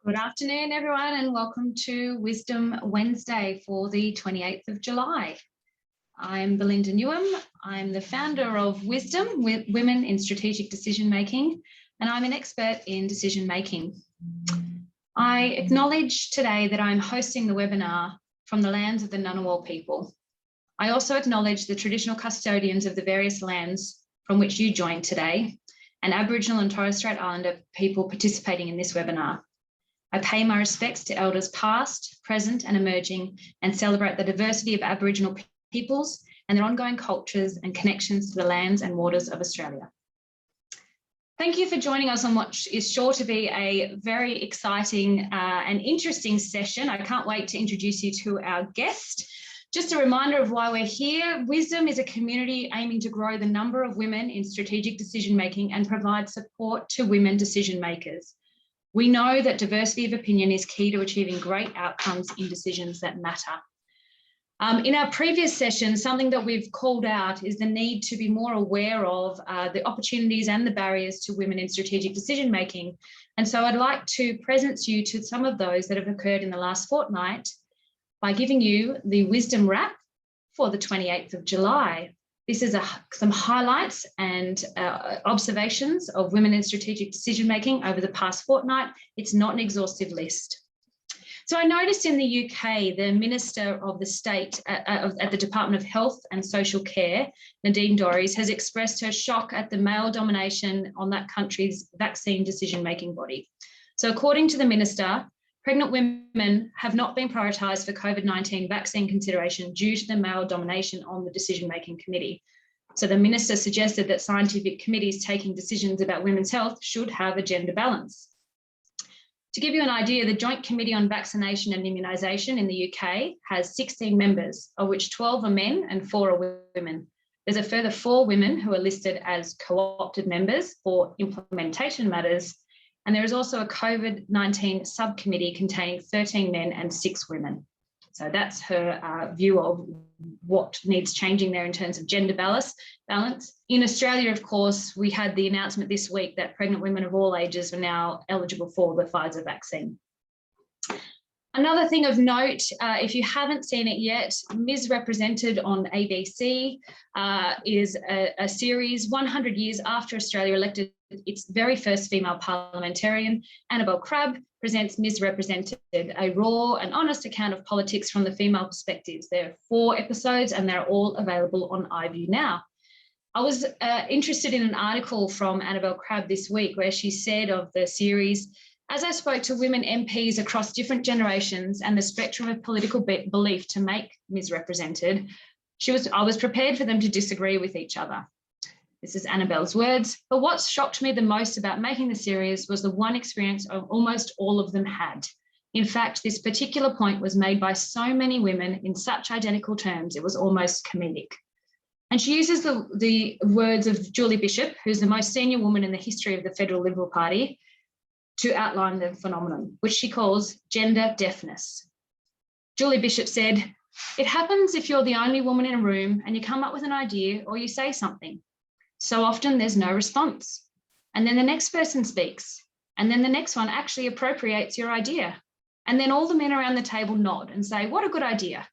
Good afternoon, everyone, and welcome to Wisdom Wednesday for the 28th of July. I'm Belinda Newham. I'm the founder of WiSDM, Women in Strategic Decision Making, and I'm an expert in decision making. I acknowledge today that I'm hosting the webinar from the lands of the Ngunnawal people. I also acknowledge the traditional custodians of the various lands from which you joined today, and Aboriginal and Torres Strait Islander people participating in this webinar. I pay my respects to elders past, present and emerging, and celebrate the diversity of Aboriginal peoples and their ongoing cultures and connections to the lands and waters of Australia. Thank you for joining us on what is sure to be a very exciting and interesting session. I can't wait to introduce you to our guest. Just a reminder of why we're here. WiSDM is a community aiming to grow the number of women in strategic decision making and provide support to women decision makers. We know that diversity of opinion is key to achieving great outcomes in decisions that matter. In our previous session, something that we've called out is the need to be more aware of the opportunities and the barriers to women in strategic decision making. And so I'd like to present you to some of those that have occurred in the last fortnight by giving you the WiSDM wrap for the 28th of July. This is some highlights and observations of women in strategic decision making over the past fortnight. It's not an exhaustive list. So I noticed in the UK, the Minister of the State at the Department of Health and Social Care, Nadine Dorries, has expressed her shock at the male domination on that country's vaccine decision-making body. So according to the Minister, pregnant women have not been prioritised for COVID-19 vaccine consideration due to the male domination on the decision-making committee. So the Minister suggested that scientific committees taking decisions about women's health should have a gender balance. To give you an idea, the Joint Committee on Vaccination and Immunisation in the UK has 16 members, of which 12 are men and 4 are women. There's a further 4 women who are listed as co-opted members for implementation matters. And there is also a COVID-19 subcommittee containing 13 men and 6 women. So that's her view of what needs changing there in terms of gender balance. In Australia, of course, we had the announcement this week that pregnant women of all ages are now eligible for the Pfizer vaccine. Another thing of note, if you haven't seen it yet, Misrepresented on ABC is a series 100 years after Australia elected its very first female parliamentarian. Annabel Crabb presents Misrepresented, a raw and honest account of politics from the female perspectives. There are 4 episodes and they're all available on iView now. I was interested in an article from Annabel Crabb this week where she said of the series, "As I spoke to women MPs across different generations and the spectrum of political belief to make Misrepresented, I was prepared for them to disagree with each other." This is Annabel's words. "But what shocked me the most about making the series was the one experience almost all of them had. In fact, this particular point was made by so many women in such identical terms, it was almost comedic." And she uses the words of Julie Bishop, who's the most senior woman in the history of the Federal Liberal Party, to outline the phenomenon, which she calls gender deafness. Julie Bishop said, "It happens if you're the only woman in a room and you come up with an idea or you say something. So often there's no response. And then the next person speaks. And then the next one actually appropriates your idea. And then all the men around the table nod and say, 'What a good idea.'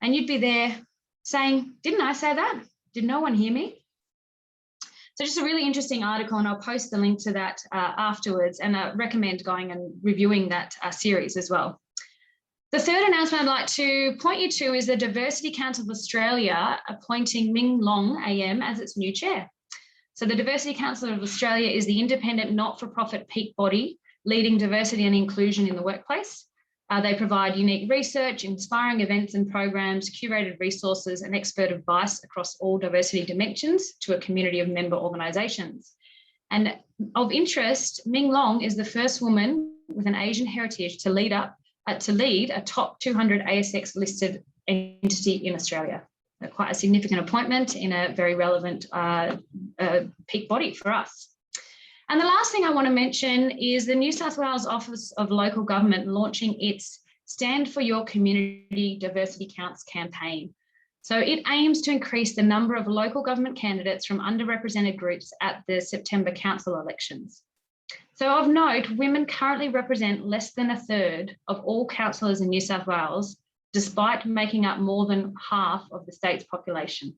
And you'd be there saying, 'Didn't I say that? Did no one hear me?'" So just a really interesting article, and I'll post the link to that afterwards, and I recommend going and reviewing that series as well. The third announcement I'd like to point you to is the Diversity Council of Australia appointing Ming Long AM as its new chair. So the Diversity Council of Australia is the independent not-for-profit peak body leading diversity and inclusion in the workplace. They provide unique research, inspiring events and programs, curated resources and expert advice across all diversity dimensions to a community of member organisations. And of interest, Ming Long is the first woman with an Asian heritage to lead a top 200 ASX listed entity in Australia. Quite a significant appointment in a very relevant peak body for us. And the last thing I want to mention is the New South Wales Office of Local Government launching its Stand for Your Community Diversity Counts campaign. So it aims to increase the number of local government candidates from underrepresented groups at the September council elections. So of note, women currently represent less than a third of all councillors in New South Wales, despite making up more than half of the state's population.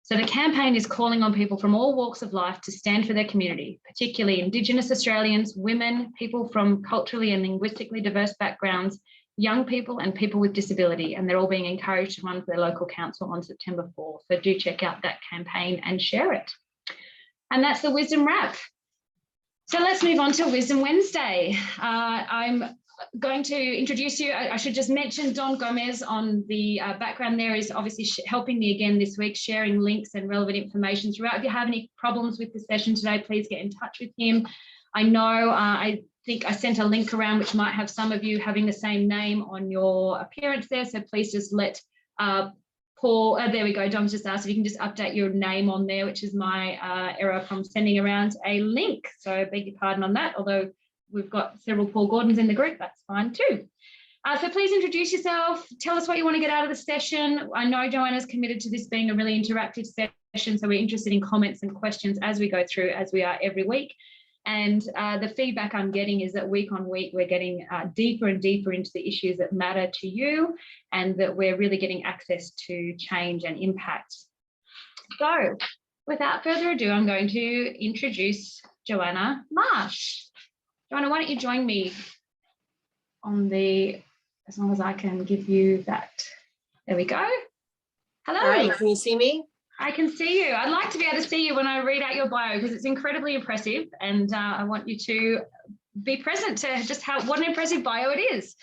So the campaign is calling on people from all walks of life to stand for their community, particularly Indigenous Australians, women, people from culturally and linguistically diverse backgrounds, young people and people with disability, and they're all being encouraged to run for their local council on September 4th. So do check out that campaign and share it. And that's the Wisdom Wrap. So let's move on to Wisdom Wednesday. I'm going to introduce you. I should just mention Don Gomez on the background there is obviously helping me again this week, sharing links and relevant information throughout. If you have any problems with the session today, please get in touch with him. I know I think I sent a link around which might have some of you having the same name on your appearance there. So please just let Paul, there we go. Dom's just asked if you can just update your name on there, which is my error from sending around a link. So I beg your pardon on that, although we've got several Paul Gordons in the group, that's fine too. So please introduce yourself, tell us what you want to get out of the session. I know Joanna's committed to this being a really interactive session, so we're interested in comments and questions as we go through, as we are every week. And the feedback I'm getting is that week on week, we're getting deeper and deeper into the issues that matter to you, and that we're really getting access to change and impact. So without further ado, I'm going to introduce Joanna Marsh. Joanna, why don't you join me on the, as long as I can give you that. There we go. Hello. All right, can you see me? I can see you. I'd like to be able to see you when I read out your bio because it's incredibly impressive, and I want you to be present to just what an impressive bio it is.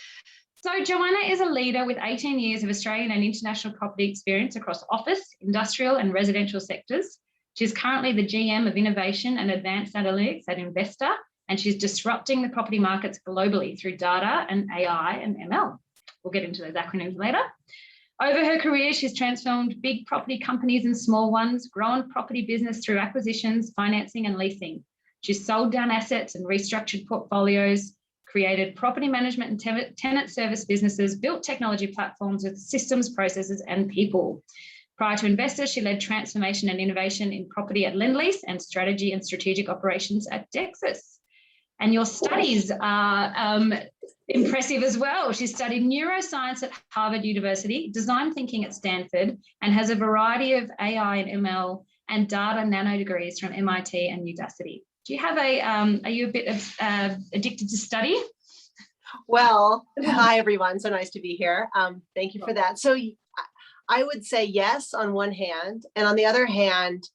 So Joanna is a leader with 18 years of Australian and international property experience across office, industrial and residential sectors. She's currently the GM of Innovation and Advanced Analytics at Investor, and she's disrupting the property markets globally through data and AI and ML. We'll get into those acronyms later. Over her career, she's transformed big property companies and small ones, grown property business through acquisitions, financing and leasing. She's sold down assets and restructured portfolios, created property management and tenant service businesses, built technology platforms with systems, processes and people. Prior to Investor, she led transformation and innovation in property at Lendlease and strategy and strategic operations at Dexus. And your studies are impressive as well. She studied neuroscience at Harvard University, design thinking at Stanford, and has a variety of AI and ML and data nano degrees from MIT and Udacity. Do you have are you a bit addicted to study? Well, hi everyone, so nice to be here. Thank you for that. So I would say yes on one hand, and on the other hand,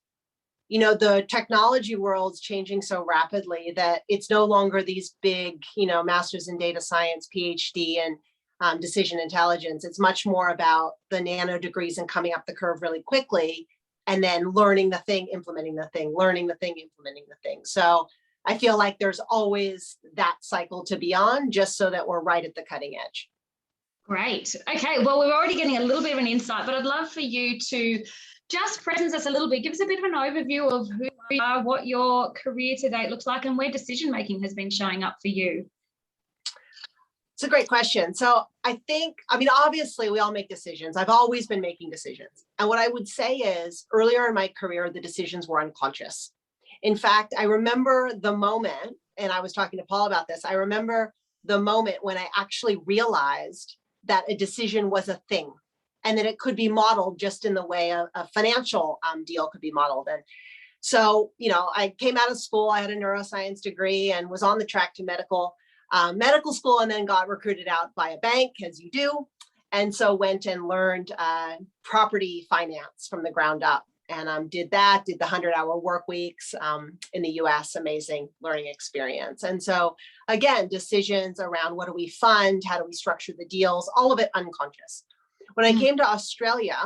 you know, the technology world's changing so rapidly that it's no longer these big, you know, masters in data science, PhD, and decision intelligence. It's much more about the nano degrees and coming up the curve really quickly, and then learning the thing, implementing the thing, learning the thing, implementing the thing. So I feel like there's always that cycle to be on, just so that we're right at the cutting edge. Great. Okay, well, we're already getting a little bit of an insight, but I'd love for you to just present us a little bit, give us a bit of an overview of who you are, what your career to date looks like, and where decision-making has been showing up for you. It's a great question. So I mean, obviously we all make decisions. I've always been making decisions. And what I would say is earlier in my career, the decisions were unconscious. In fact, I remember the moment, and I was talking to Paul about this, I remember the moment when I actually realized that a decision was a thing, and that it could be modeled just in the way a financial deal could be modeled. And so, you know, I came out of school, I had a neuroscience degree and was on the track to medical school, and then got recruited out by a bank, as you do. And so went and learned property finance from the ground up, and did the 100-hour work weeks in the US, amazing learning experience. And so again, decisions around what do we fund, how do we structure the deals, all of it unconscious. When I came to Australia,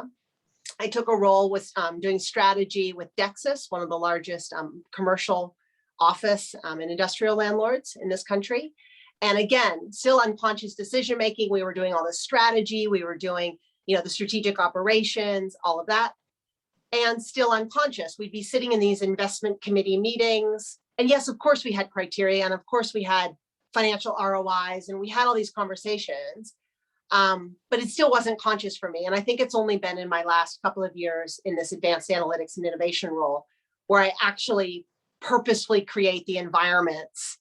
I took a role with doing strategy with Dexus, one of the largest commercial office and industrial landlords in this country. And again, still unconscious decision-making. We were doing all this strategy. We were doing, you know, the strategic operations, all of that, and still unconscious. We'd be sitting in these investment committee meetings. And yes, of course we had criteria, and of course we had financial ROIs, and we had all these conversations. But it still wasn't conscious for me. And I think it's only been in my last couple of years in this advanced analytics and innovation role where I actually purposefully create the environments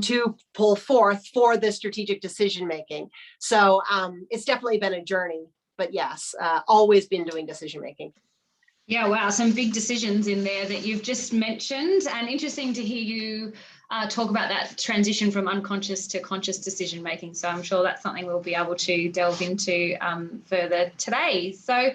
to pull forth for the strategic decision making. So it's definitely been a journey, but yes, always been doing decision making. Yeah, wow, some big decisions in there that you've just mentioned, and interesting to hear you talk about that transition from unconscious to conscious decision making. So I'm sure that's something we'll be able to delve into further today. So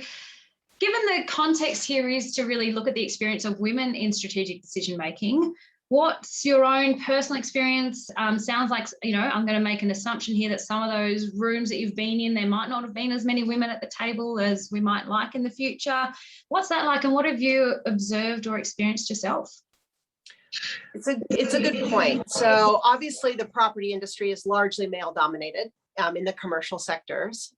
given the context here is to really look at the experience of women in strategic decision making, what's your own personal experience? Sounds like, you know, I'm going to make an assumption here that some of those rooms that you've been in, there might not have been as many women at the table as we might like in the future. What's that like, and what have you observed or experienced yourself? It's a good point. So obviously the property industry is largely male dominated in the commercial sectors.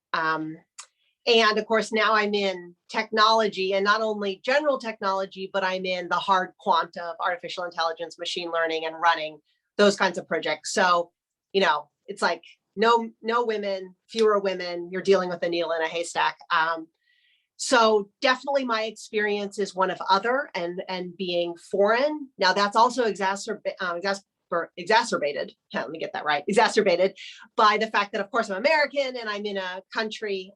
And of course, now I'm in technology, and not only general technology, but I'm in the hard quant of artificial intelligence, machine learning, and running those kinds of projects. So, you know, it's like no women, fewer women, you're dealing with a needle in a haystack. So definitely my experience is one of other and being foreign. Now that's also exacerbated, let me get that right, exacerbated by the fact that, of course, I'm American and I'm in a country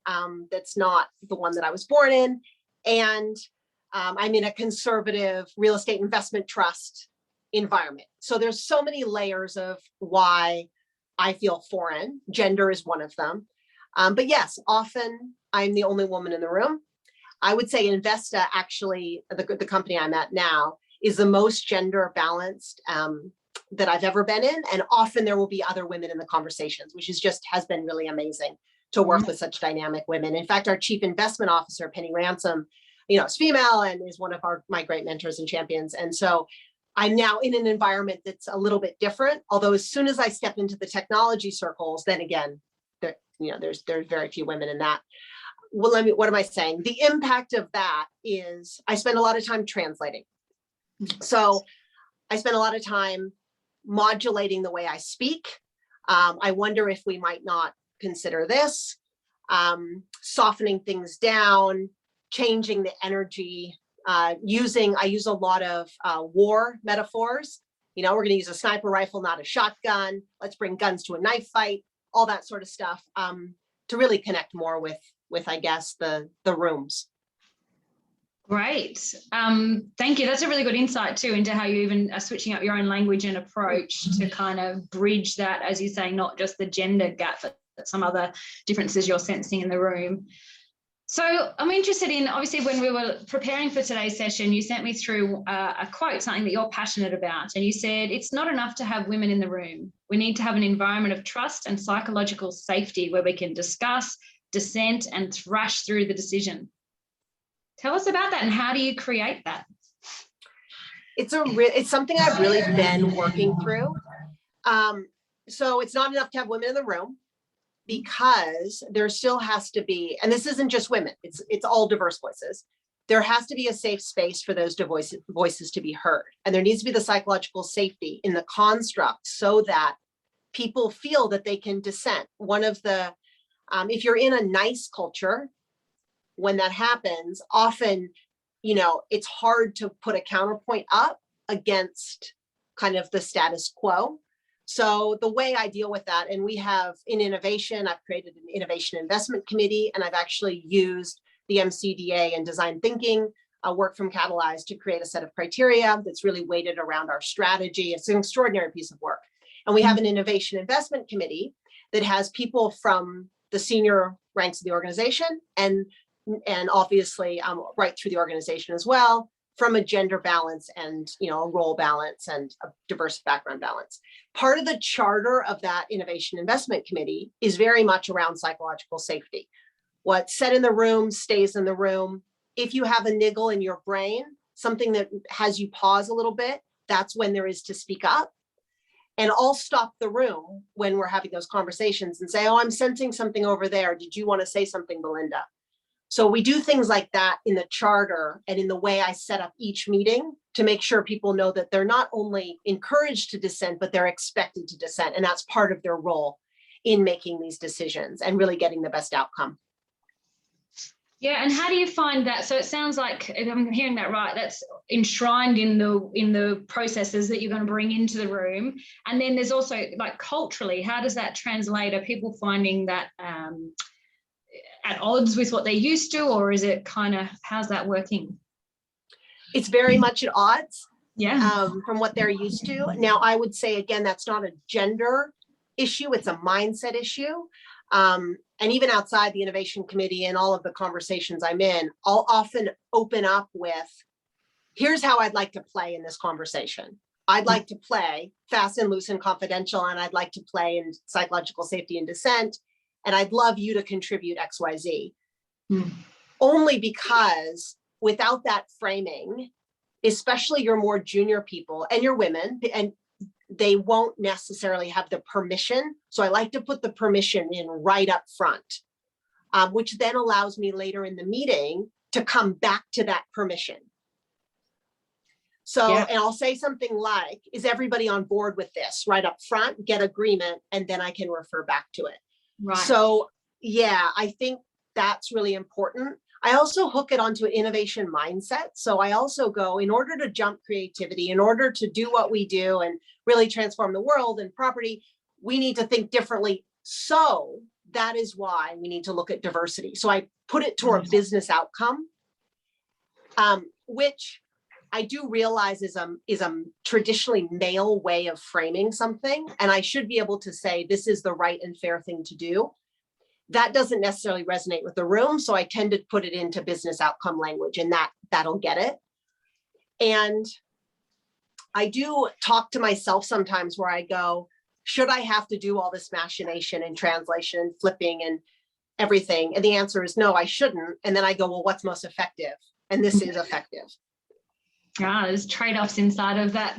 that's not the one that I was born in. And I'm in a conservative real estate investment trust environment. So there's so many layers of why I feel foreign. Gender is one of them. But yes, often I'm the only woman in the room. I would say Investa, actually, the company I'm at now, is the most gender balanced that I've ever been in. And often there will be other women in the conversations, which has been really amazing to work with such dynamic women. In fact, our chief investment officer, Penny Ransom, you know, is female and is one of my great mentors and champions. And so I'm now in an environment that's a little bit different. Although as soon as I step into the technology circles, then again, there's very few women in that. Well, what am I saying? The impact of that is I spend a lot of time translating. So I spend a lot of time modulating the way I speak. I wonder if we might not consider this, softening things down, changing the energy, I use a lot of war metaphors. You know, we're going to use a sniper rifle, not a shotgun. Let's bring guns to a knife fight, all that sort of stuff, to really connect more with I guess, the rooms. Great. Thank you. That's a really good insight too into how you even are switching up your own language and approach to kind of bridge that, as you say, not just the gender gap, but some other differences you're sensing in the room. So I'm interested in, obviously, when we were preparing for today's session, you sent me through a quote, something that you're passionate about. And you said, it's not enough to have women in the room. We need to have an environment of trust and psychological safety where we can discuss, dissent, and thrash through the decision. Tell us about that, and how do you create that? It's something I've really been working through. So it's not enough to have women in the room, because there still has to be, and this isn't just women, it's all diverse voices. There has to be a safe space for those voices to be heard. And there needs to be the psychological safety in the construct so that people feel that they can dissent. One of the, if you're in a nice culture, when that happens, often, you know, it's hard to put a counterpoint up against kind of the status quo. So the way I deal with that, and we have in innovation, I've created an innovation investment committee, and I've actually used the MCDA and design thinking work from Catalyze to create a set of criteria that's really weighted around our strategy. It's an extraordinary piece of work. And we have an innovation investment committee that has people from the senior ranks of the organization and obviously right through the organization as well, from a gender balance and, you know, a role balance and a diverse background balance. Part of the charter of that innovation investment committee is very much around psychological safety. What's said in the room stays in the room. If you have a niggle in your brain, something that has you pause a little bit, that's when there is to speak up. And I'll stop the room when we're having those conversations and say, oh, I'm sensing something over there. Did you want to say something, Belinda? So we do things like that in the charter and in the way I set up each meeting to make sure people know that they're not only encouraged to dissent, but they're expected to dissent. And that's part of their role in making these decisions and really getting the best outcome. Yeah, and how do you find that? So it sounds like, if I'm hearing that right, that's enshrined in the processes that you're going to bring into the room. And then there's also, like, culturally, how does that translate? Are people finding that at odds with what they're used to, or is it kind of, how's that working? It's very much at odds. Yeah. From what they're used to. Now, I would say, again, that's not a gender issue, it's a mindset issue. And even outside the innovation committee and all of the conversations I'm in, I'll often open up with, here's how I'd like to play in this conversation. I'd like to play fast and loose and confidential, and I'd like to play in psychological safety and dissent. And I'd love you to contribute XYZ. Only because without that framing, especially your more junior people and your women, and they won't necessarily have the permission. So I like to put the permission in right up front, which then allows me later in the meeting to come back to that permission. So, and I'll say something like, is everybody on board with this right up front, get agreement, and then I can refer back to it. Right. So yeah, I think that's really important. I also hook it onto an innovation mindset. So I also go, in order to jump creativity, in order to do what we do and really transform the world and property, we need to think differently. So that is why we need to look at diversity. So I put it to our business outcome, which I do realize is a traditionally male way of framing something. And I should be able to say, this is the right and fair thing to do. That doesn't necessarily resonate with the room. So I tend to put it into business outcome language, and that'll get it. And I do talk to myself sometimes where I go, should I have to do all this machination and translation and flipping and everything? And the answer is no, I shouldn't. And then I go, well, what's most effective? And this is effective. There's trade-offs inside of that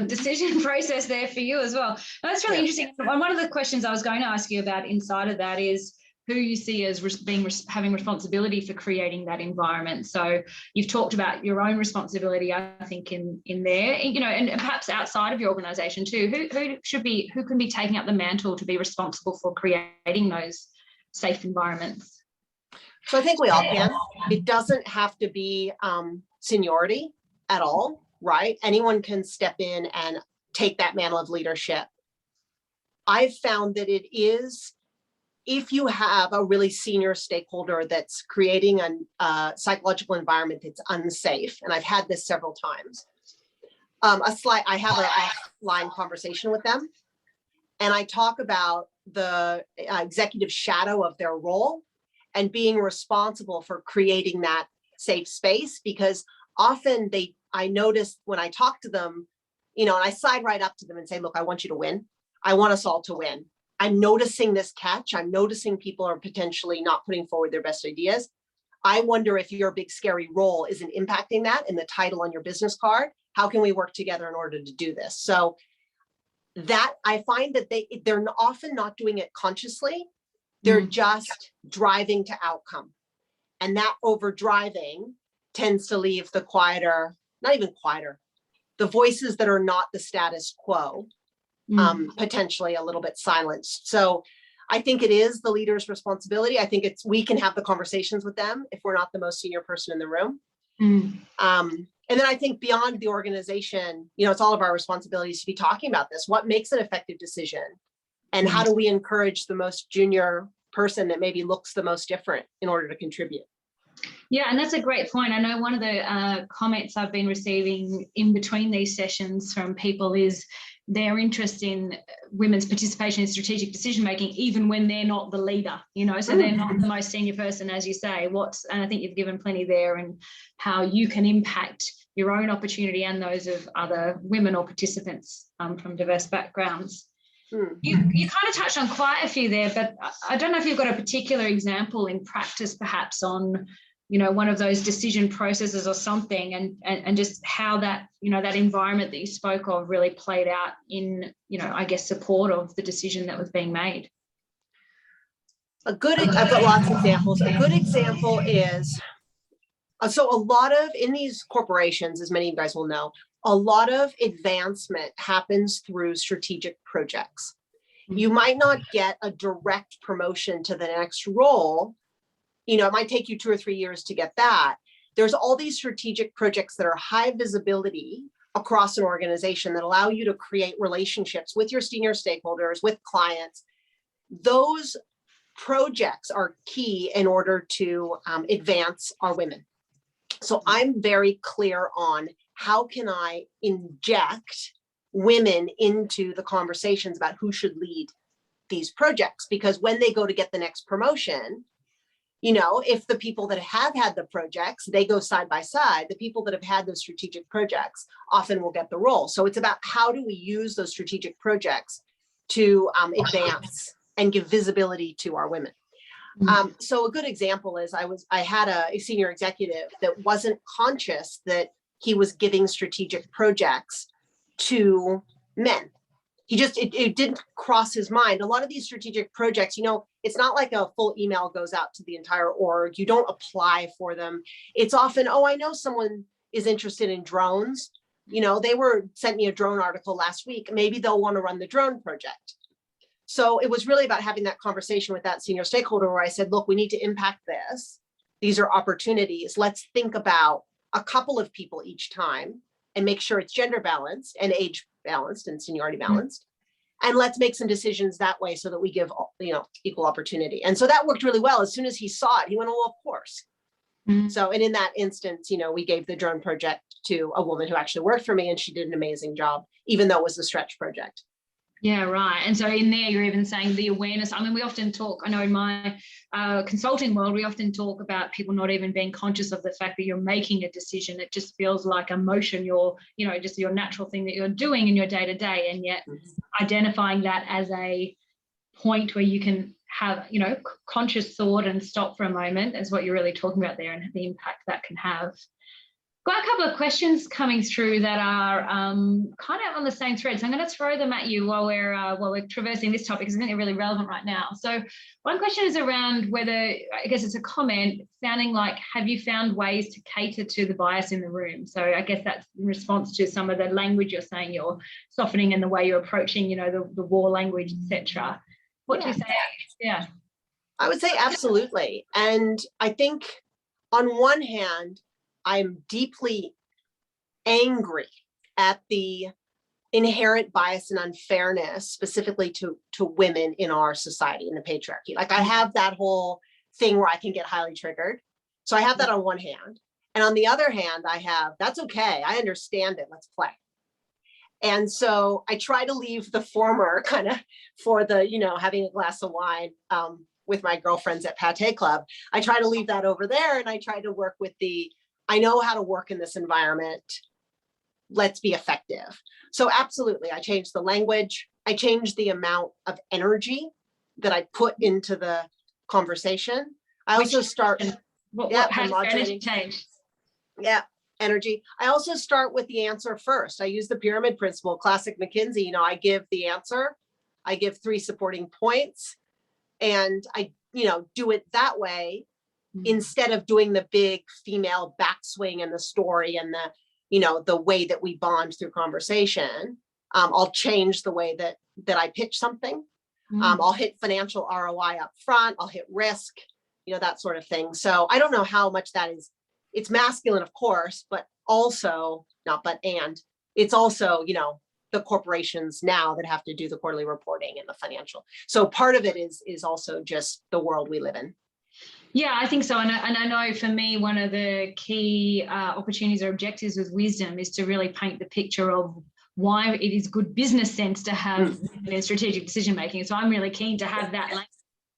decision process there for you as well. That's really interesting. One of the questions I was going to ask you about inside of that is who you see as having responsibility for creating that environment. So you've talked about your own responsibility, I think, in there, and perhaps outside of your organization too. Who can be taking up the mantle to be responsible for creating those safe environments? So I think we all can. It doesn't have to be seniority at all, right? Anyone can step in and take that mantle of leadership. I've found that it is, if you have a really senior stakeholder that's creating a psychological environment that's unsafe, and I've had this several times, I have an offline conversation with them, and I talk about the executive shadow of their role and being responsible for creating that safe space, because often I notice when I talk to them, and I slide right up to them and say, look, I want you to win. I want us all to win. I'm noticing this catch. I'm noticing people are potentially not putting forward their best ideas. I wonder if your big scary role isn't impacting that in the title on your business card. How can we work together in order to do this? So that, I find that they're often not doing it consciously. They're just driving to outcome. And that over driving tends to leave the quieter, not even quieter, the voices that are not the status quo, potentially a little bit silenced. So I think it is the leader's responsibility. I think we can have the conversations with them if we're not the most senior person in the room. And then I think beyond the organization, it's all of our responsibilities to be talking about this. What makes an effective decision? And how do we encourage the most junior person that maybe looks the most different in order to contribute? Yeah, and that's a great point. I know one of the comments I've been receiving in between these sessions from people is their interest in women's participation in strategic decision making, even when they're not the leader, so they're not the most senior person, as you say. And I think you've given plenty there, and how you can impact your own opportunity and those of other women or participants from diverse backgrounds. You kind of touched on quite a few there, but I don't know if you've got a particular example in practice, perhaps on, one of those decision processes or something, and just how that, that environment that you spoke of really played out in, I guess, support of the decision that was being made. I've got lots of examples. A good example is, so a lot of, in these corporations, as many of you guys will know, a lot of advancement happens through strategic projects. You might not get a direct promotion to the next role, it might take you 2 or 3 years to get that. There's all these strategic projects that are high visibility across an organization that allow you to create relationships with your senior stakeholders, with clients. Those projects are key in order to advance our women. So I'm very clear on how can I inject women into the conversations about who should lead these projects, because when they go to get the next promotion, if the people that have had the projects, they go side by side, the people that have had those strategic projects often will get the role. So it's about how do we use those strategic projects to advance and give visibility to our women. So a good example is I had a senior executive that wasn't conscious that he was giving strategic projects to men. It didn't cross his mind. A lot of these strategic projects, it's not like a full email goes out to the entire org. You don't apply for them. It's often, oh, I know someone is interested in drones. They sent me a drone article last week. Maybe they'll want to run the drone project. So it was really about having that conversation with that senior stakeholder where I said, look, we need to impact this. These are opportunities. Let's think about a couple of people each time and make sure it's gender balanced and age balanced and seniority balanced. And let's make some decisions that way so that we give, equal opportunity. And so that worked really well. As soon as he saw it, he went, oh, of course. So, and in that instance, we gave the drone project to a woman who actually worked for me, and she did an amazing job, even though it was a stretch project. Yeah, right. And so in there, you're even saying the awareness. I mean, we often talk, I know in my consulting world, we often talk about people not even being conscious of the fact that you're making a decision. It just feels like emotion, just your natural thing that you're doing in your day to day. And yet identifying that as a point where you can have, conscious thought and stop for a moment is what you're really talking about there, and the impact that can have. Got a couple of questions coming through that are kind of on the same thread. So I'm going to throw them at you while we're traversing this topic, because I think they're really relevant right now. So one question is around whether, I guess it's a comment sounding like, have you found ways to cater to the bias in the room? So I guess that's in response to some of the language you're saying, you're softening in the way you're approaching, the war language, etc. What do you say? Yeah. I would say absolutely. And I think on one hand, I'm deeply angry at the inherent bias and unfairness, specifically to women in our society, in the patriarchy. Like I have that whole thing where I can get highly triggered. So I have that on one hand. And on the other hand, that's okay. I understand it. Let's play. And so I try to leave the former kind of for the, having a glass of wine with my girlfriends at Pate Club. I try to leave that over there, and I try to work with I know how to work in this environment. Let's be effective. So absolutely, I changed the language. I changed the amount of energy that I put into the conversation. I also start. How does energy change? Yeah, energy. I also start with the answer first. I use the pyramid principle, classic McKinsey. I give the answer. I give 3 supporting points, and I, do it that way. Instead of doing the big female backswing and the story and the way that we bond through conversation, I'll change the way that I pitch something. I'll hit financial ROI up front. I'll hit risk, that sort of thing. So I don't know how much that is. It's masculine, of course, but also it's also, the corporations now that have to do the quarterly reporting and the financial. So part of it is also just the world we live in. Yeah, I think so. And I know for me, one of the key opportunities or objectives with WiSDM is to really paint the picture of why it is good business sense to have strategic decision making. So I'm really keen to have that language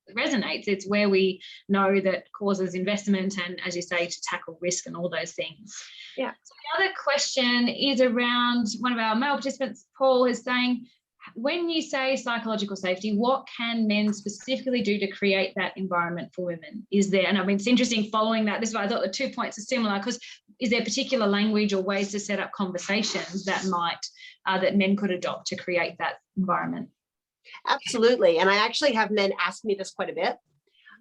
that resonates. It's where we know that causes investment and, as you say, to tackle risk and all those things. Yeah. So the other question is around one of our male participants, Paul, is saying, when you say psychological safety, what can men specifically do to create that environment for women? Is there, and I mean, it's interesting following that. This is why I thought the 2 points are similar, because is there particular language or ways to set up conversations that that men could adopt to create that environment? Absolutely. And I actually have men ask me this quite a bit.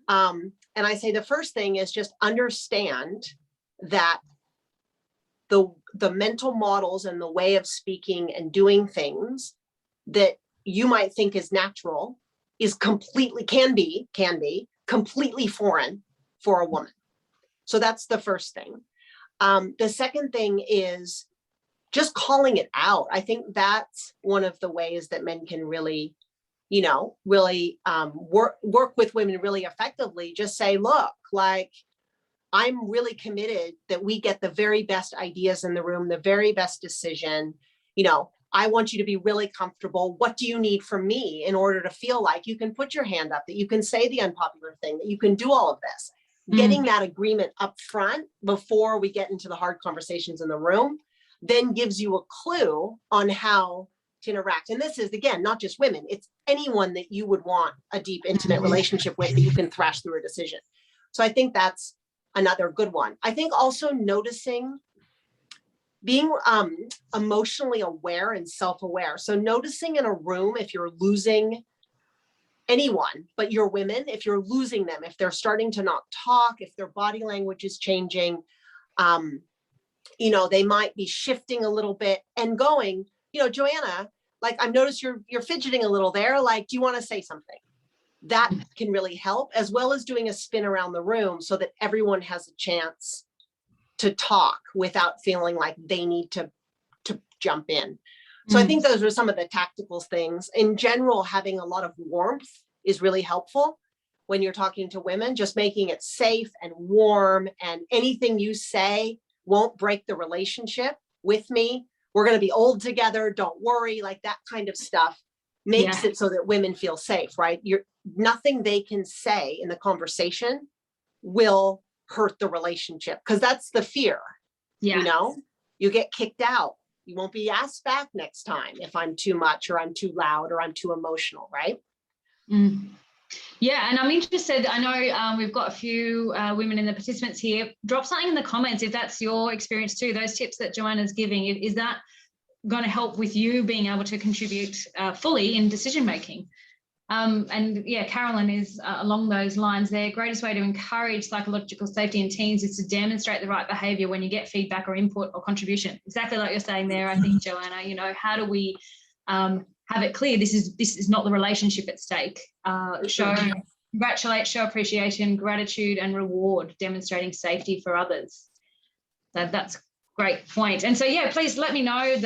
And I say the first thing is just understand that the mental models and the way of speaking and doing things that you might think is natural is can be completely foreign for a woman. So that's the first thing. The second thing is just calling it out. I think that's one of the ways that men can really, work with women really effectively. Just say, look, like, I'm really committed that we get the very best ideas in the room, the very best decision. I want you to be really comfortable. What do you need from me in order to feel like you can put your hand up, that you can say the unpopular thing, that you can do all of this? Getting that agreement up front before we get into the hard conversations in the room then gives you a clue on how to interact. And this is, again, not just women, it's anyone that you would want a deep, intimate relationship with that you can thrash through a decision. So I think that's another good one. I think also noticing, being emotionally aware and self-aware. So noticing in a room if you're losing anyone, but your women, if you're losing them, if they're starting to not talk, if their body language is changing, they might be shifting a little bit and going, Joanna, like, I've noticed you're fidgeting a little there. Like, do you want to say something? That can really help, as well as doing a spin around the room so that everyone has a chance to talk without feeling like they need to jump in. So I think those are some of the tactical things. In general, having a lot of warmth is really helpful when you're talking to women, just making it safe and warm, and anything you say won't break the relationship with me. We're going to be old together. Don't worry. Like, that kind of stuff makes it so that women feel safe, right? Nothing they can say in the conversation will hurt the relationship, because that's the fear. You get kicked out. You won't be asked back next time if I'm too much, or I'm too loud, or I'm too emotional, right? Yeah, and I'm interested, I know we've got a few women in the participants here. Drop something in the comments if that's your experience too. Those tips that Joanna's giving, is that going to help with you being able to contribute fully in decision making? And yeah, Carolyn is along those lines. Their greatest way to encourage psychological safety in teams is to demonstrate the right behaviour when you get feedback or input or contribution. Exactly like you're saying there, I think, Joanna. How do we have it clear this is not the relationship at stake? Congratulate, show appreciation, gratitude, and reward, demonstrating safety for others. So that's a great point. And so, yeah, please let me know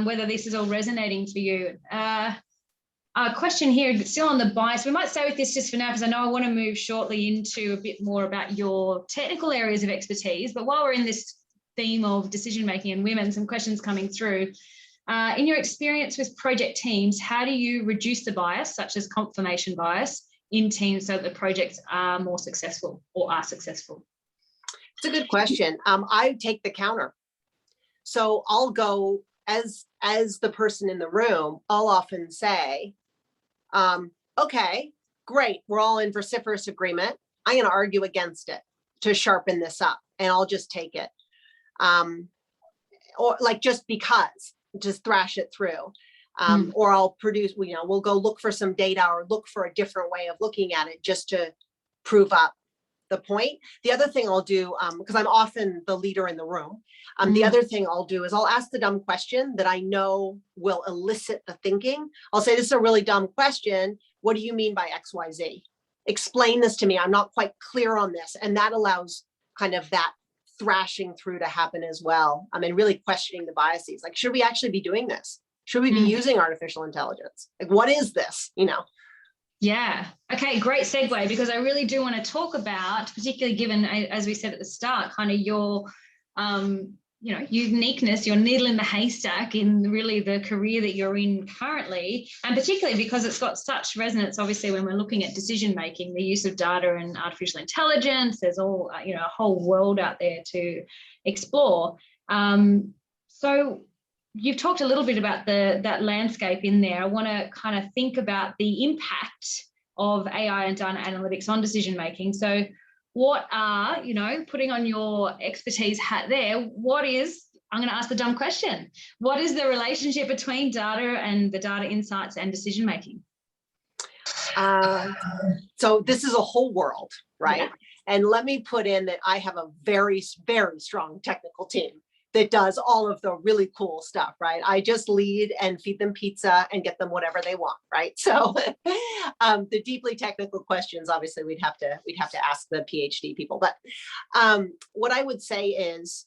whether this is all resonating for you. A question here, still on the bias. We might stay with this just for now, because I know I want to move shortly into a bit more about your technical areas of expertise. But while we're in this theme of decision-making and women, some questions coming through. In your experience with project teams, how do you reduce the bias, such as confirmation bias, in teams so that the projects are more successful or are successful? It's a good question. I take the counter. So I'll go as the person in the room, I'll often say, okay, great. We're all in vociferous agreement. I'm going to argue against it to sharpen this up, and I'll just take it. Or like, just because, just thrash it through. Or I'll produce, we'll go look for some data or look for a different way of looking at it just to prove up the point. The other thing I'll do, because I'm often the leader in the room, the other thing I'll do is I'll ask the dumb question that I know will elicit the thinking. I'll say, this is a really dumb question. What do you mean by X, Y, Z? Explain this to me. I'm not quite clear on this. And that allows kind of that thrashing through to happen as well. I mean, really questioning the biases. Like, should we actually be doing this? Should we be using artificial intelligence? Like, what is this? Yeah. Okay, great segue, because I really do want to talk about, particularly given, as we said at the start, kind of your, uniqueness, your needle in the haystack in really the career that you're in currently, and particularly because it's got such resonance, obviously, when we're looking at decision making, the use of data and artificial intelligence. There's all, a whole world out there to explore. So you've talked a little bit about that landscape in there. I want to kind of think about the impact of AI and data analytics on decision making. So what are, putting on your expertise hat there, I'm going to ask the dumb question. What is the relationship between data and the data insights and decision making? So this is a whole world, right? Yeah. And let me put in that I have a very, very strong technical team that does all of the really cool stuff, right? I just lead and feed them pizza and get them whatever they want, right? So the deeply technical questions, obviously, we'd have to ask the PhD people. But what I would say is,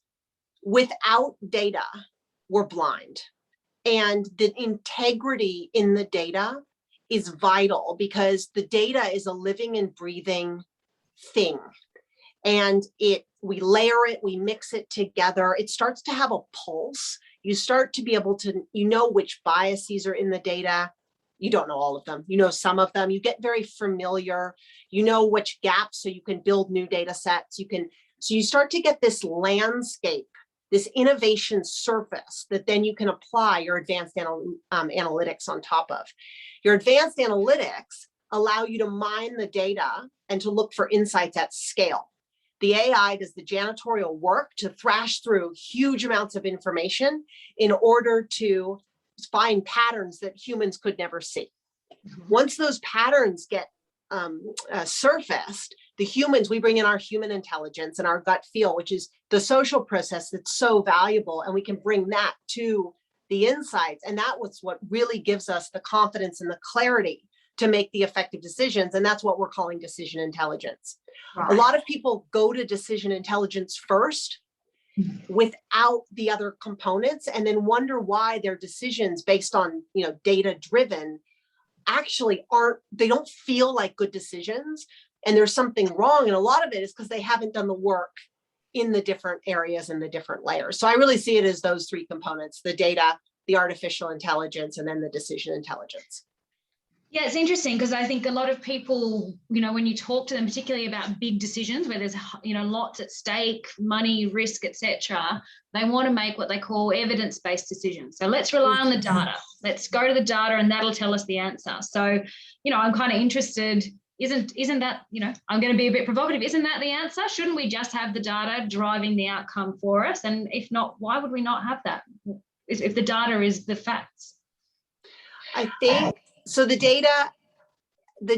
without data, we're blind, and the integrity in the data is vital, because the data is a living and breathing thing. And we layer it, we mix it together. It starts to have a pulse. You start to be able to, which biases are in the data. You don't know all of them. You know some of them. You get very familiar. You know which gaps, so you can build new data sets. So you start to get this landscape, this innovation surface that then you can apply your advanced analytics on top of. Your advanced analytics allow you to mine the data and to look for insights at scale. The AI does the janitorial work to thrash through huge amounts of information in order to find patterns that humans could never see. Once those patterns get surfaced, we bring in our human intelligence and our gut feel, which is the social process that's so valuable, and we can bring that to the insights. And that was what really gives us the confidence and the clarity to make the effective decisions. And that's what we're calling decision intelligence. Right. A lot of people go to decision intelligence first without the other components, and then wonder why their decisions based on, data driven actually they don't feel like good decisions, and there's something wrong. And a lot of it is because they haven't done the work in the different areas and the different layers. So I really see it as those three components: the data, the artificial intelligence, and then the decision intelligence. Yeah, it's interesting, because I think a lot of people, when you talk to them, particularly about big decisions where there's, lots at stake, money, risk, etc., they want to make what they call evidence-based decisions. So let's rely on the data. Let's go to the data, and that'll tell us the answer. So, I'm kind of interested, isn't that, I'm going to be a bit provocative, isn't that the answer? Shouldn't we just have the data driving the outcome for us? And if not, why would we not have that if the data is the facts? I think so. The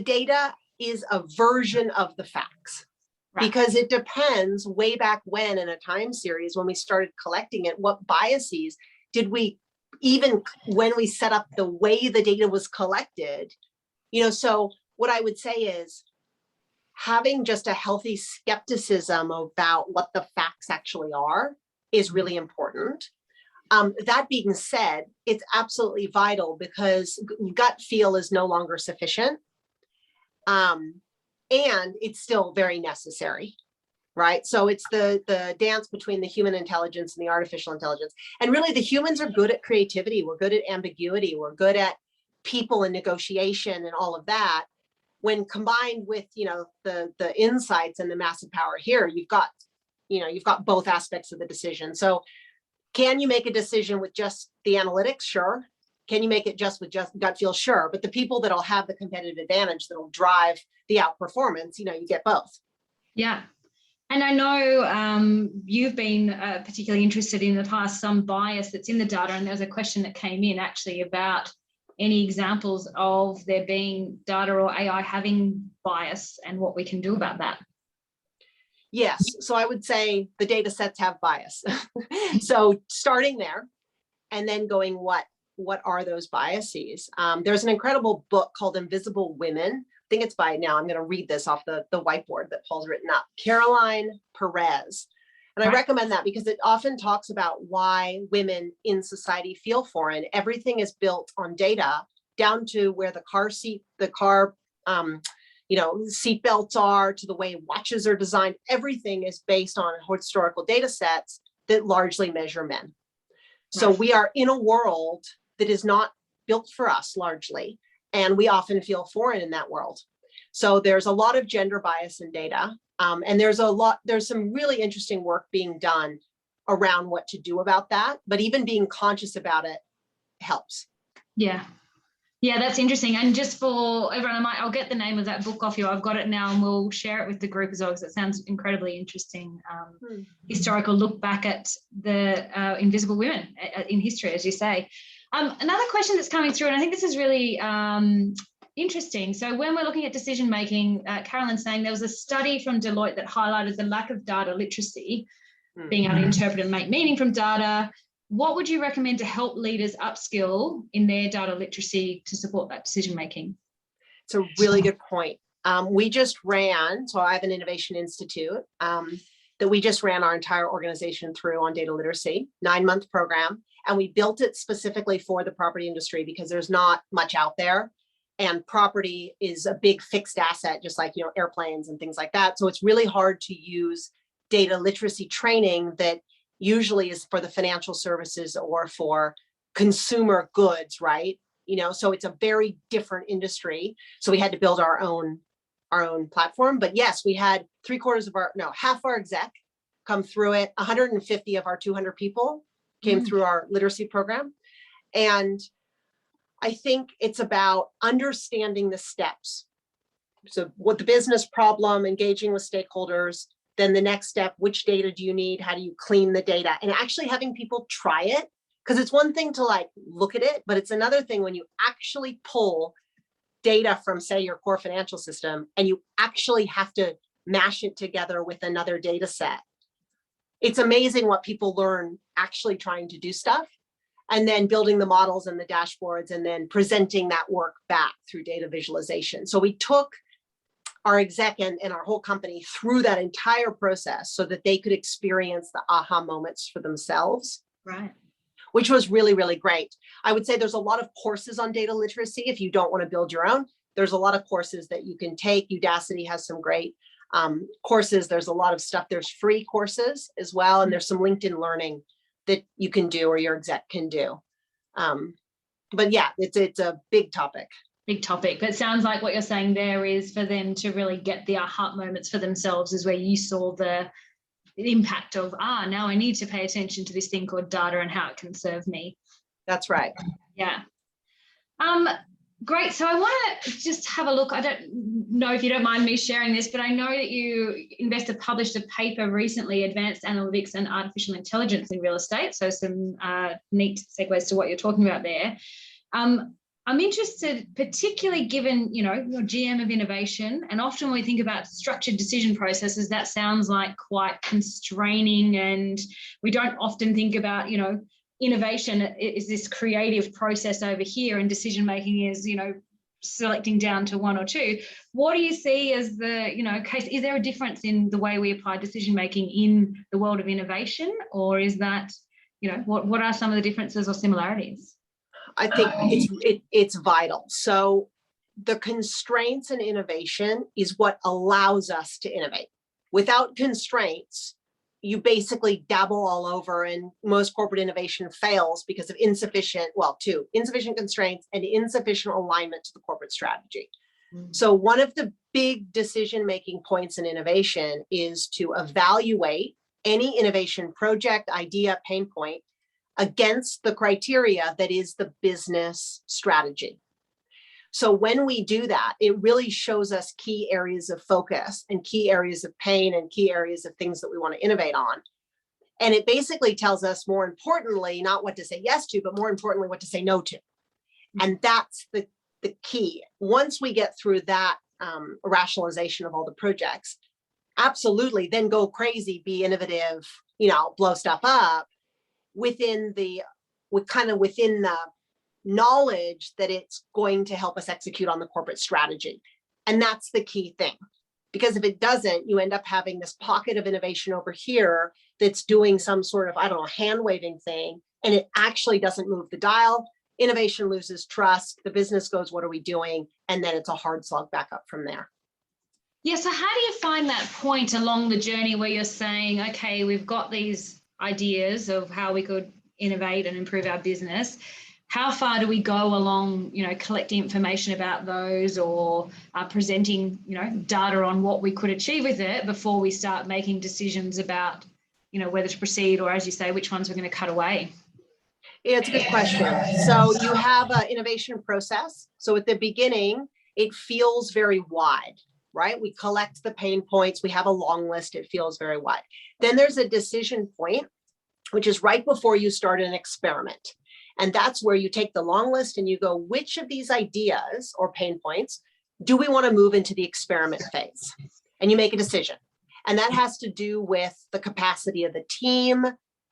data is a version of the facts, right? Because it depends way back when in a time series when we started collecting it, what biases did we, even when we set up the way the data was collected, so what I would say is having just a healthy skepticism about what the facts actually are is really important. That being said, it's absolutely vital, because gut feel is no longer sufficient. And it's still very necessary, right? So it's the dance between the human intelligence and the artificial intelligence. And really, the humans are good at creativity. We're good at ambiguity. We're good at people and negotiation and all of that. When combined with, the insights and the massive power here, you've got both aspects of the decision. So can you make a decision with just the analytics? Sure. Can you make it just with gut feel? Sure. But the people that'll have the competitive advantage, that'll drive the outperformance, you get both. Yeah. And I know you've been particularly interested in the past, some bias that's in the data. And there's a question that came in actually about any examples of there being data or AI having bias and what we can do about that. Yes. So I would say the data sets have bias. So starting there and then going, what are those biases? There's an incredible book called Invisible Women. I think it's by, now I'm going to read this off the whiteboard that Paul's written up, Caroline Perez. And I recommend that because it often talks about why women in society feel foreign. Everything is built on data, down to where the car seat belts are, to the way watches are designed. Everything is based on historical data sets that largely measure men. So we are in a world that is not built for us largely, and we often feel foreign in that world. So there's a lot of gender bias in data, and there's some really interesting work being done around what to do about that, but even being conscious about it helps. Yeah, that's interesting. And just for everyone, I'll get the name of that book off you. I've got it now, and we'll share it with the group as well, because it sounds incredibly interesting. Historical look back at the invisible women in history, as you say. Another question that's coming through, and I think this is really interesting. So when we're looking at decision making, Carolyn's saying there was a study from Deloitte that highlighted the lack of data literacy being able to interpret and make meaning from data. What would you recommend to help leaders upskill in their data literacy to support that decision making? It's a really good point. We just ran, so I have an innovation institute that we just ran our entire organization through on data literacy, 9-month program. And we built it specifically for the property industry because there's not much out there. And property is a big fixed asset, just like, airplanes and things like that. So it's really hard to use data literacy training that usually is for the financial services or for consumer goods, right? So it's a very different industry. So we had to build our own platform. But yes, we had half our exec come through it. 150 of our 200 people came through our literacy program. And I think it's about understanding the steps. So what the business problem, engaging with stakeholders, then the next step, which data do you need? How do you clean the data? And actually having people try it, because it's one thing to look at it, but it's another thing when you actually pull data from, say, your core financial system, and you actually have to mash it together with another data set. It's amazing what people learn actually trying to do stuff, and then building the models and the dashboards, and then presenting that work back through data visualization. So we took our exec and our whole company through that entire process so that they could experience the aha moments for themselves. Right. Which was really, really great. I would say there's a lot of courses on data literacy. If you don't want to build your own, there's a lot of courses that you can take. Udacity has some great courses. There's a lot of stuff. There's free courses as well. And there's some LinkedIn learning that you can do or your exec can do. But yeah, it's a big topic. Big topic. But it sounds like what you're saying there is for them to really get the aha moments for themselves is where you saw the impact of, now I need to pay attention to this thing called data and how it can serve me. That's right. Yeah. Great. So I want to just have a look. I don't know if you don't mind me sharing this, but I know that you published a paper recently, Advanced Analytics and Artificial Intelligence in Real Estate. So some neat segues to what you're talking about there. I'm interested, particularly given, you're GM of innovation, and often when we think about structured decision processes, that sounds like quite constraining, and we don't often think about, innovation is this creative process over here, and decision making is, selecting down to one or two. What do you see as the, case? Is there a difference in the way we apply decision making in the world of innovation, or is that, what are some of the differences or similarities? I think it's vital. So the constraints in innovation is what allows us to innovate. Without constraints, you basically dabble all over, and most corporate innovation fails because of insufficient constraints and insufficient alignment to the corporate strategy. So one of the big decision-making points in innovation is to evaluate any innovation project, idea, pain point against the criteria that is the business strategy. So when we do that, it really shows us key areas of focus and key areas of pain and key areas of things that we want to innovate on. And it basically tells us, more importantly, not what to say yes to, but more importantly, what to say no to. And that's the key. Once we get through that rationalization of all the projects, absolutely, then go crazy, be innovative, blow stuff up, within the knowledge that it's going to help us execute on the corporate strategy. And that's the key thing. Because if it doesn't, you end up having this pocket of innovation over here that's doing some sort of, hand waving thing, and it actually doesn't move the dial. Innovation loses trust. The business goes, what are we doing? And then it's a hard slog back up from there. Yeah. So how do you find that point along the journey where you're saying, okay, we've got these ideas of how we could innovate and improve our business? How far do we go along, collecting information about those, or presenting, data on what we could achieve with it before we start making decisions about, whether to proceed, or, as you say, which ones we're going to cut away? Yeah, it's a good question. So you have an innovation process. So at the beginning, it feels very wide, right? We collect the pain points. We have a long list. It feels very wide. Then there's a decision point, which is right before you start an experiment. And that's where you take the long list and you go, which of these ideas or pain points do we want to move into the experiment phase? And you make a decision. And that has to do with the capacity of the team,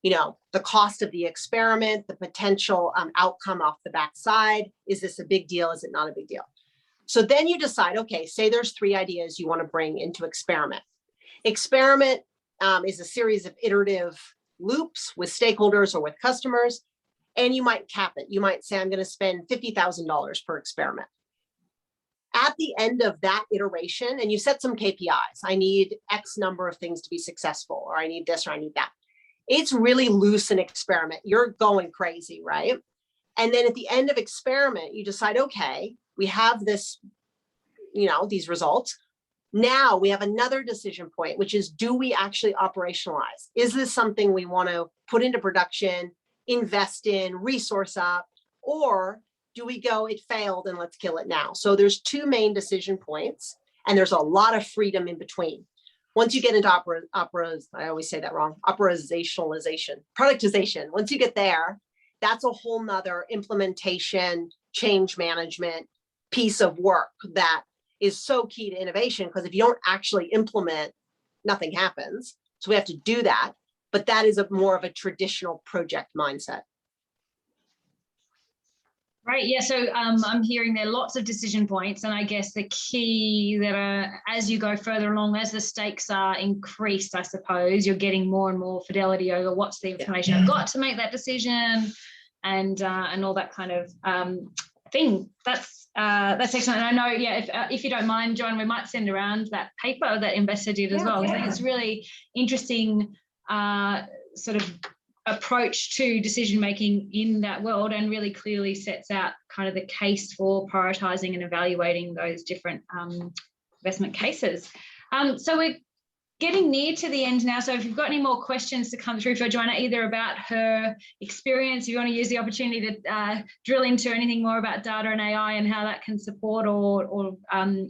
the cost of the experiment, the potential outcome off the backside. Is this a big deal? Is it not a big deal? So then you decide, okay, say there's 3 ideas you want to bring into experiment. Experiment is a series of iterative loops with stakeholders or with customers, and you might cap it. You might say, I'm going to spend $50,000 per experiment. At the end of that iteration, and you set some KPIs, I need X number of things to be successful, or I need this, or I need that. It's really loose an experiment. You're going crazy, right? And then at the end of experiment, you decide, okay, we have this, these results. Now we have another decision point, which is, do we actually operationalize? Is this something we want to put into production, invest in, resource up, or do we go, it failed and let's kill it now? So there's 2 main decision points, and there's a lot of freedom in between. Once you get into I always say that wrong, operationalization, productization, once you get there, that's a whole nother implementation, change management piece of work that is so key to innovation, because if you don't actually implement, nothing happens. So we have to do that, but that is more of a traditional project mindset. Right. Yeah. So I'm hearing there lots of decision points. And I guess the key that as you go further along, as the stakes are increased, I suppose, you're getting more and more fidelity over what's the information I've got to make that decision, and all that kind of thing. That's excellent. And I know, if you don't mind, Joanna, we might send around that paper that Investor did as well. I think it's really interesting sort of approach to decision making in that world, and really clearly sets out kind of the case for prioritizing and evaluating those different investment cases. So we're getting near to the end now. So if you've got any more questions to come through for Joanna, either about her experience, if you want to use the opportunity to drill into anything more about data and AI and how that can support or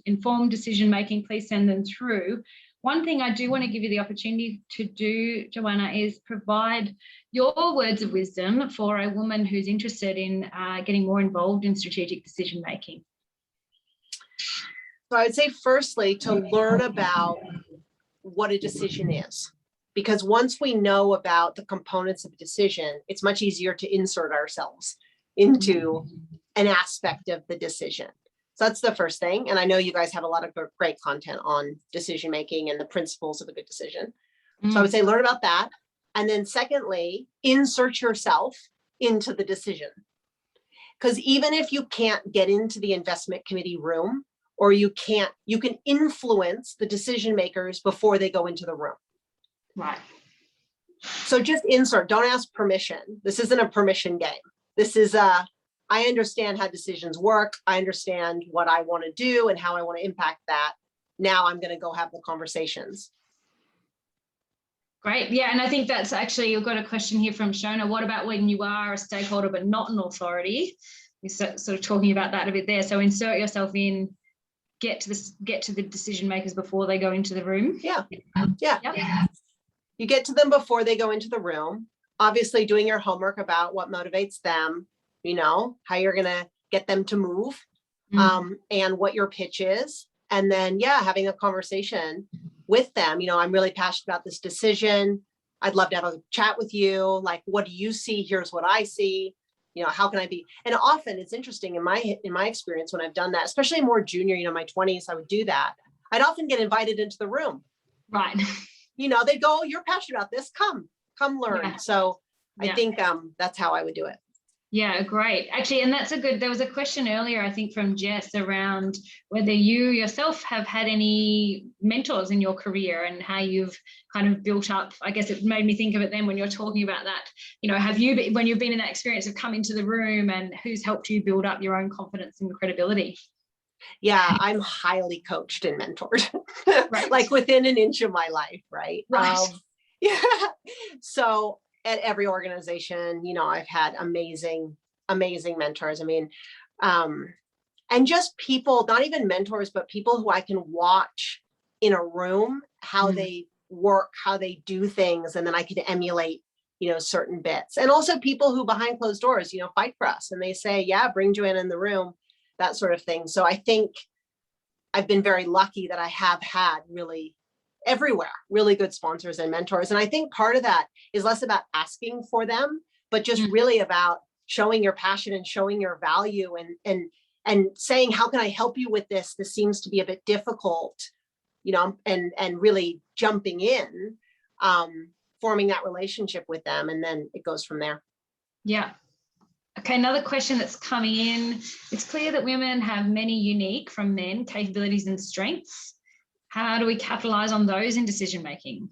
inform decision making, please send them through. One thing I do want to give you the opportunity to do, Joanna, is provide your words of wisdom for a woman who's interested in getting more involved in strategic decision making. So I would say, firstly, to learn about what a decision is, because once we know about the components of a decision, it's much easier to insert ourselves into an aspect of the decision. So that's the first thing. And I know you guys have a lot of great content on decision making and the principles of a good decision. So I would say learn about that. And then secondly, insert yourself into the decision. Because even if you can't get into the investment committee room, or you can influence the decision makers before they go into the room. Right. So just insert, don't ask permission. This isn't a permission game. This is I understand how decisions work. I understand what I want to do and how I want to impact that. Now I'm going to go have the conversations. Great. Yeah. And I think that's actually, you've got a question here from Shona. What about when you are a stakeholder but not an authority? We're sort of talking about that a bit there. So insert yourself in, get to the decision makers before they go into the room. Yeah. You get to them before they go into the room. Obviously doing your homework about what motivates them, how you're going to get them to move, and what your pitch is. And then, having a conversation with them. I'm really passionate about this decision. I'd love to have a chat with you. Like, what do you see? Here's what I see. How can I be? And often it's interesting in my experience when I've done that, especially more junior, my 20s, I would do that. I'd often get invited into the room. Right. They go, you're passionate about this. Come learn. Yeah. So I think that's how I would do it. Yeah, great. Actually, and there was a question earlier, I think, from Jess around whether you yourself have had any mentors in your career and how you've kind of built up. I guess it made me think of it then when you're talking about that. Have you, when you've been in that experience of come into the room, and who's helped you build up your own confidence and credibility? Yeah, I'm highly coached and mentored, right. Like within an inch of my life, right? Right. So at every organization, I've had amazing mentors. I mean, and just people, not even mentors, but people who I can watch in a room, how they work, how they do things. And then I can emulate, certain bits. And also people who behind closed doors, fight for us. And they say, yeah, bring Joanna in the room, that sort of thing. So I think I've been very lucky that I have had really everywhere, really good sponsors and mentors. And I think part of that is less about asking for them, but just really about showing your passion and showing your value and saying, how can I help you with this? This seems to be a bit difficult, you know, and really jumping in, forming that relationship with them. And then it goes from there. Yeah. Okay, another question that's coming in. It's clear that women have many unique from men capabilities and strengths. How do we capitalize on those in decision making?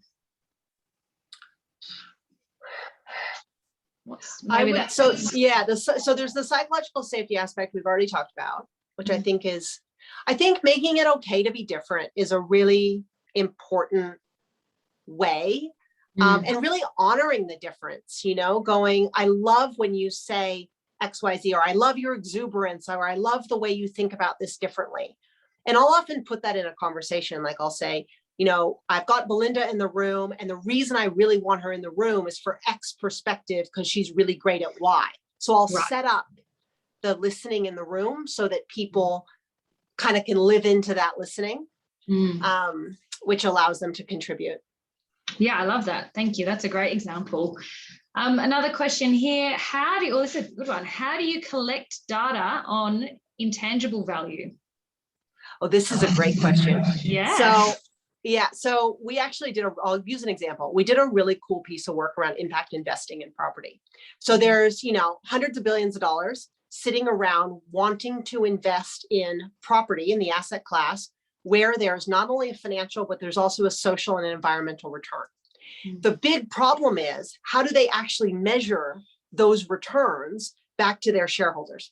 So there's the psychological safety aspect we've already talked about, which I think making it okay to be different is a really important way. And really honoring the difference, you know, going, I love when you say XYZ, or I love your exuberance, or I love the way you think about this differently. And I'll often put that in a conversation. Like I'll say, you know, I've got Belinda in the room, and the reason I really want her in the room is for X perspective, because she's really great at Y. So I'll set up the listening in the room so that people kind of can live into that listening, which allows them to contribute. Yeah, I love that. Thank you. That's a great example. Another question here. This is a good one. How do you collect data on intangible value? Oh, this is a great question. Yeah. So we actually I'll use an example. We did a really cool piece of work around impact investing in property. So there's, you know, hundreds of billions of dollars sitting around wanting to invest in property in the asset class, where there's not only a financial, but there's also a social and an environmental return. The big problem is, how do they actually measure those returns back to their shareholders?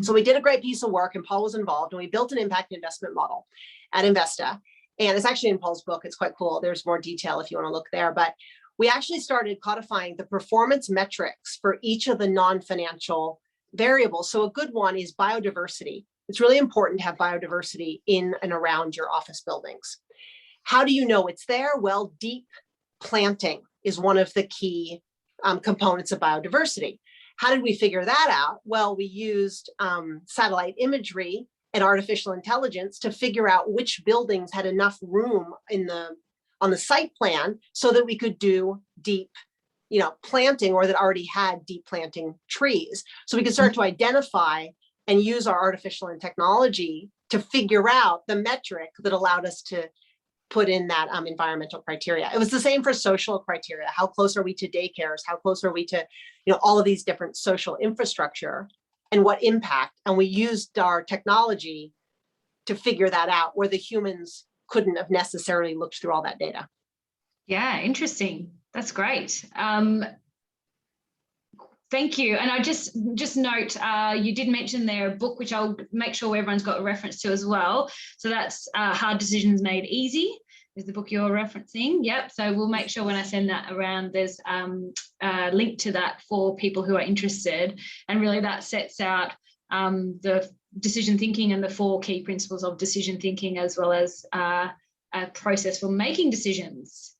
So we did a great piece of work, and Paul was involved, and we built an impact investment model at Investa. And it's actually in Paul's book. It's quite cool. There's more detail if you want to look there. But we actually started codifying the performance metrics for each of the non-financial variables. So a good one is biodiversity. It's really important to have biodiversity in and around your office buildings. How do you know it's there? Well, deep planting is one of the key components of biodiversity. How did we figure that out? Well, we used satellite imagery and artificial intelligence to figure out which buildings had enough room on the site plan so that we could do deep, you know, planting, or that already had deep planting trees. So we could start to identify and use our artificial and technology to figure out the metric that allowed us to put in that environmental criteria. It was the same for social criteria. How close are we to daycares? How close are we to, you know, all of these different social infrastructure, and what impact? And we used our technology to figure that out, where the humans couldn't have necessarily looked through all that data. Yeah, interesting. That's great. Thank you. And I just note, you did mention there a book, which I'll make sure everyone's got a reference to as well. So that's Hard Decisions Made Easy is the book you're referencing. Yep. So we'll make sure when I send that around, there's a link to that for people who are interested. And really that sets out the decision thinking and the 4 key principles of decision thinking, as well as a process for making decisions.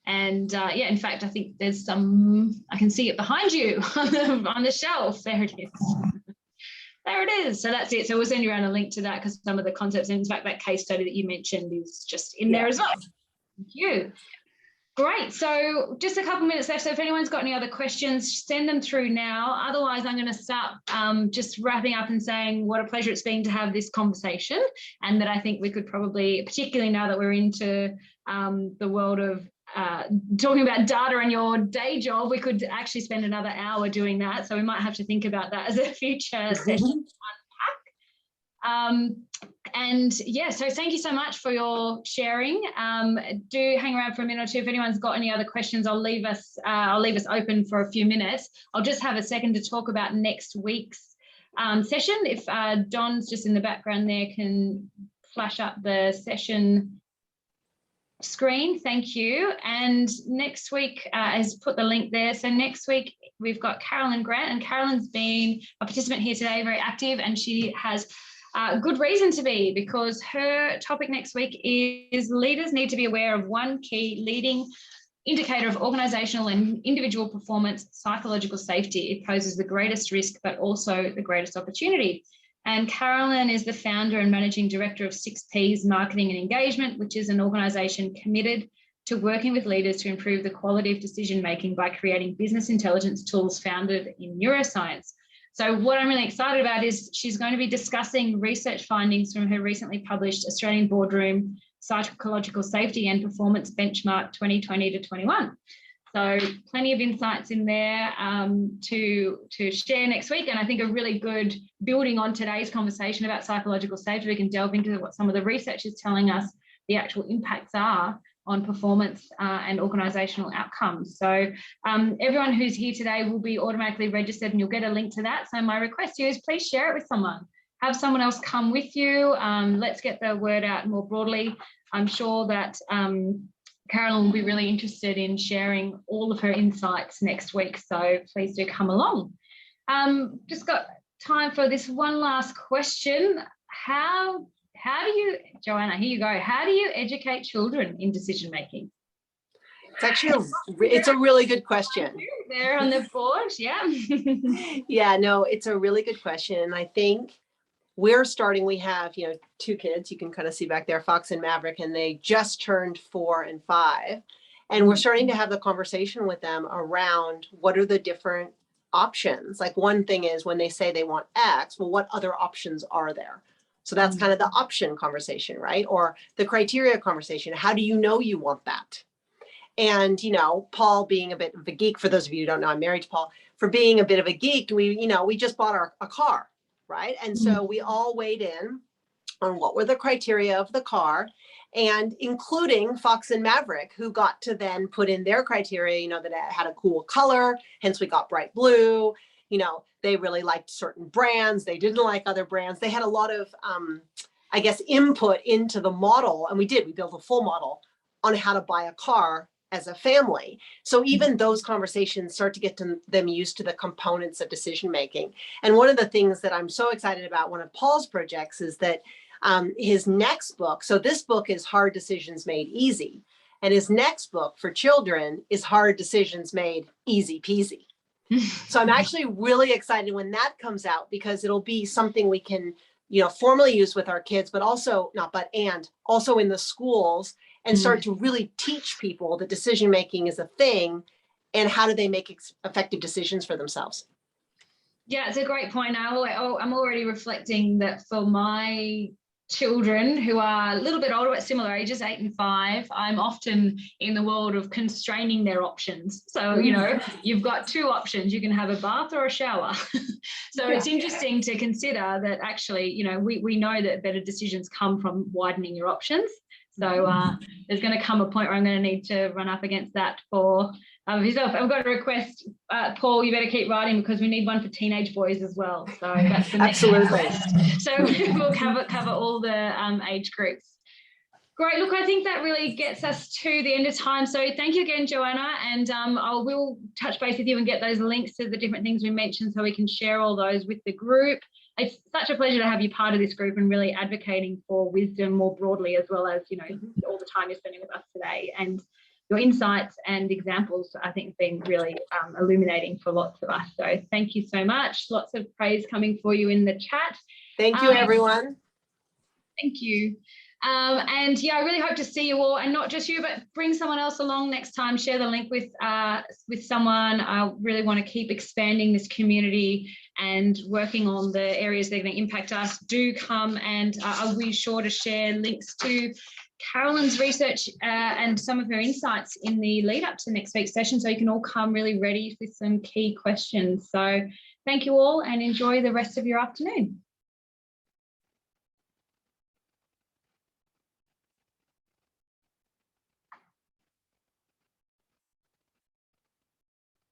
And yeah, in fact, I think there's I can see it behind you on the shelf. There it is. There it is. So that's it. So we'll send you around a link to that, because some of the concepts, and in fact, that case study that you mentioned is just in there as well. Thank you. Great. So just a couple minutes left. So if anyone's got any other questions, send them through now. Otherwise, I'm going to start just wrapping up and saying what a pleasure it's been to have this conversation, and that I think we could probably, particularly now that we're into the world of talking about data and your day job, we could actually spend another hour doing that. So we might have to think about that as a future session to unpack. And yeah, so thank you so much for your sharing. Do hang around for a minute or two. If anyone's got any other questions, I'll leave us open for a few minutes. I'll just have a second to talk about next week's session. If Don's just in the background there, can flash up the session screen. Thank you. And next week, has put the link there. So next week we've got Carolyn Grant, and Carolyn's been a participant here today, very active, and she has good reason to be, because her topic next week is leaders need to be aware of one key leading indicator of organizational and individual performance: psychological safety. It poses the greatest risk, but also the greatest opportunity. And Carolyn is the founder and managing director of 6Ps Marketing and Engagement, which is an organisation committed to working with leaders to improve the quality of decision-making by creating business intelligence tools founded in neuroscience. So what I'm really excited about is she's going to be discussing research findings from her recently published Australian Boardroom Psychological Safety and Performance Benchmark 2020 to 21. So plenty of insights in there to share next week. And I think a really good building on today's conversation about psychological safety, we can delve into what some of the research is telling us the actual impacts are on performance and organisational outcomes. So everyone who's here today will be automatically registered and you'll get a link to that. So my request to you is please share it with someone. Have someone else come with you. Let's get the word out more broadly. I'm sure that Carolyn will be really interested in sharing all of her insights next week. So please do come along. Just got time for this one last question. How do you, Joanna, here you go. How do you educate children in decision making? It's actually it's a really good question. There on the board, yeah. Yeah, no, it's a really good question. And I think we're starting, we have, two kids, you can kind of see back there, Fox and Maverick, and they just turned 4 and 5. And we're starting to have the conversation with them around what are the different options. Like one thing is when they say they want X, well, what other options are there? So that's kind of the option conversation, right? Or the criteria conversation. How do you know you want that? And, Paul being a bit of a geek, for those of you who don't know, I'm married to Paul, for being a bit of a geek, we just bought a car, right? And so we all weighed in on what were the criteria of the car, and including Fox and Maverick, who got to then put in their criteria, that it had a cool color, hence we got bright blue. They really liked certain brands. They didn't like other brands. They had a lot of, input into the model. And we built a full model on how to buy a car as a family. So even those conversations start to get them used to the components of decision-making. And one of the things that I'm so excited about, one of Paul's projects, is that his next book, so this book is Hard Decisions Made Easy. And his next book for children is Hard Decisions Made Easy Peasy. So I'm actually really excited when that comes out, because it'll be something we can, formally use with our kids, but also also in the schools, and start to really teach people that decision-making is a thing and how do they make effective decisions for themselves. Yeah, it's a great point. I'm already reflecting that for my children who are a little bit older but similar ages, 8 and 5, I'm often in the world of constraining their options. So, you've got 2 options. You can have a bath or a shower. So it's interesting to consider that actually, we know that better decisions come from widening your options. So there's going to come a point where I'm going to need to run up against that for yourself. I've got a request, Paul, you better keep writing, because we need one for teenage boys as well. So that's the next request. So we'll cover all the age groups. Great. Look, I think that really gets us to the end of time. So thank you again, Joanna. And we'll touch base with you and get those links to the different things we mentioned so we can share all those with the group. It's such a pleasure to have you part of this group and really advocating for wisdom more broadly, as well as, all the time you're spending with us today. And your insights and examples, I think, have been really illuminating for lots of us. So thank you so much. Lots of praise coming for you in the chat. Thank you, everyone. Thank you. And yeah, I really hope to see you all, and not just you, but bring someone else along next time. Share the link with someone. I really want to keep expanding this community and working on the areas that are going to impact us. Do come, and I'll be sure to share links to Carolyn's research and some of her insights in the lead up to next week's session, so you can all come really ready with some key questions. So thank you all, and enjoy the rest of your afternoon.